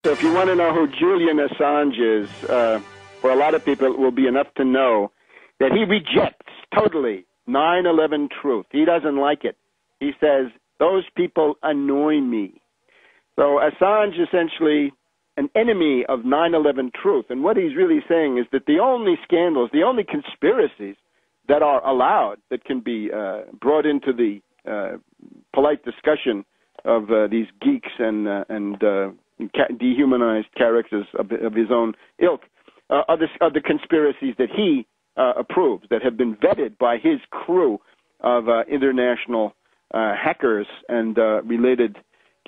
So if you want to know who Julian Assange is, for a lot of people it will be enough to know that he rejects totally 9/11 truth. He doesn't like it. He says, those people annoy me. So Assange is essentially an enemy of 9/11 truth. And what he's really saying is that the only scandals, the only conspiracies that are allowed, that can be brought into the polite discussion of these geeks and dehumanized characters of his own ilk, are the conspiracies that he approves, that have been vetted by his crew of international hackers and related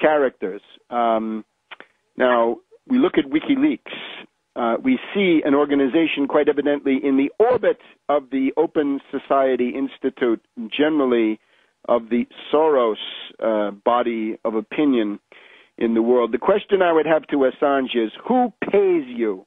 characters. Now, we look at WikiLeaks. We see an organization quite evidently in the orbit of the Open Society Institute, generally of the Soros body of opinion in the world. The question I would have to Assange is, who pays you?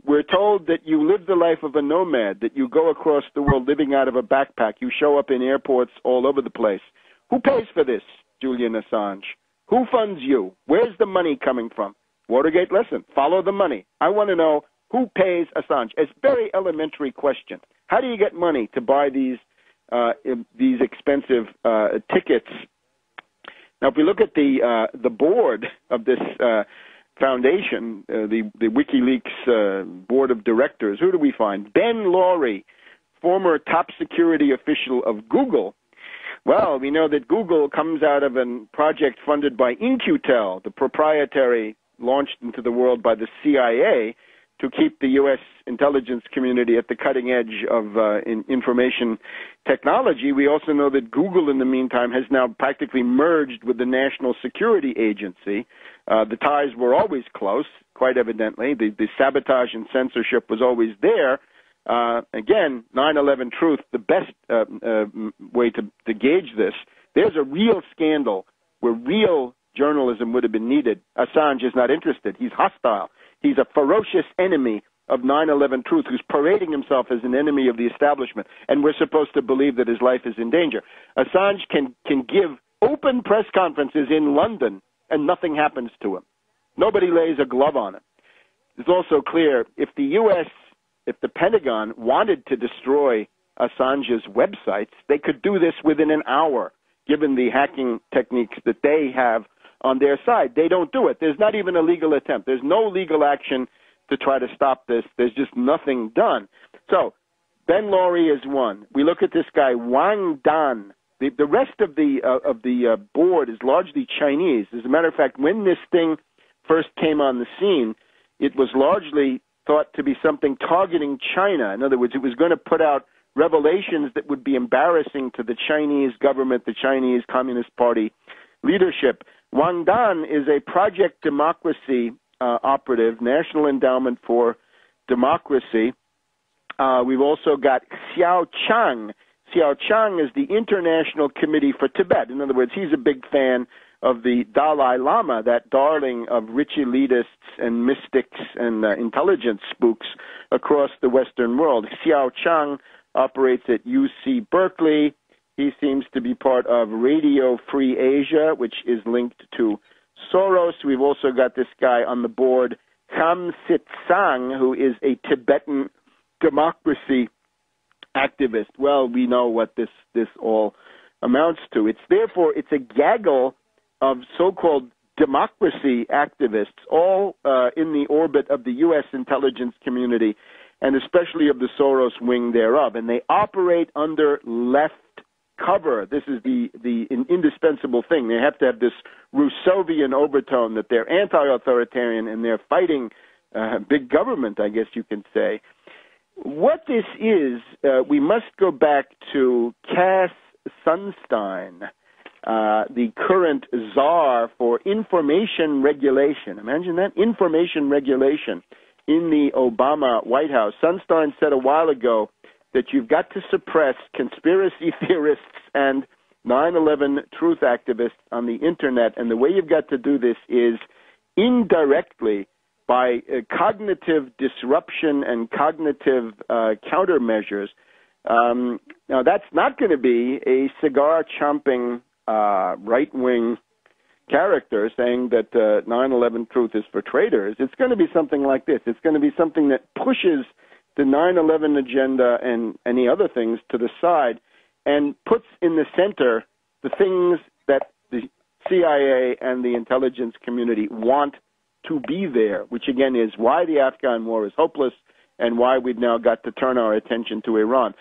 We're told that you live the life of a nomad, that you go across the world living out of a backpack. You show up in airports all over the place. Who pays for this, Julian Assange? Who funds you? Where's the money coming from? Watergate, listen, follow the money. I want to know who pays Assange. It's a very elementary question. How do you get money to buy these expensive tickets? Now, if we look at the board of this foundation, the WikiLeaks board of directors, who do we find? Ben Laurie, former top security official of Google. Well, we know that Google comes out of a project funded by In-Q-Tel, the proprietary, launched into the world by the CIA, to keep the U.S. intelligence community at the cutting edge of information technology. We also know that Google, in the meantime, has now practically merged with the National Security Agency. The ties were always close, quite evidently. The sabotage and censorship was always there. Again, 9/11 truth, the best way to gauge this. There's a real scandal where real journalism would have been needed. Assange is not interested. He's hostile. He's a ferocious enemy of 9/11 truth who's parading himself as an enemy of the establishment, and we're supposed to believe that his life is in danger. Assange can give open press conferences in London and nothing happens to him. Nobody lays a glove on him. It's also clear if the U.S., if the Pentagon wanted to destroy Assange's websites, they could do this within an hour, given the hacking techniques that they have on their side. They don't do it. There's not even a legal attempt. There's no legal action to try to stop this. There's just nothing done. So Ben Laurie is one. We look at this guy, Wang Dan. The rest of the board is largely Chinese. As a matter of fact, when this thing first came on the scene, it was largely thought to be something targeting China. In other words, it was going to put out revelations that would be embarrassing to the Chinese government, the Chinese Communist Party leadership. Wang Dan is a Project Democracy operative, National Endowment for Democracy. We've also got Xiao Chang. Xiao Chang is the International Committee for Tibet. In other words, he's a big fan of the Dalai Lama, that darling of rich elitists and mystics and intelligence spooks across the Western world. Xiao Chang operates at UC Berkeley. He seems to be part of Radio Free Asia, which is linked to Soros. We've also got this guy on the board, Kam Sit-sang, who is a Tibetan democracy activist. Well, we know what this all amounts to. It's a gaggle of so-called democracy activists, all in the orbit of the U.S. intelligence community, and especially of the Soros wing thereof. And they operate under left cover. This is the indispensable thing. They have to have this Rousseauvian overtone that they're anti-authoritarian and they're fighting big government, I guess you can say. What this is, we must go back to Cass Sunstein, the current czar for information regulation. Imagine that, information regulation in the Obama White House. Sunstein said a while ago that you've got to suppress conspiracy theorists and 9/11 truth activists on the Internet, and the way you've got to do this is indirectly by cognitive disruption and cognitive countermeasures. Now, that's not going to be a cigar-chomping, right-wing character saying that 9/11 truth is for traitors, it's going to be something like this. It's going to be something that pushes the 9/11 agenda and any other things to the side and puts in the center the things that the CIA and the intelligence community want to be there, which again is why the Afghan war is hopeless and why we've now got to turn our attention to Iran.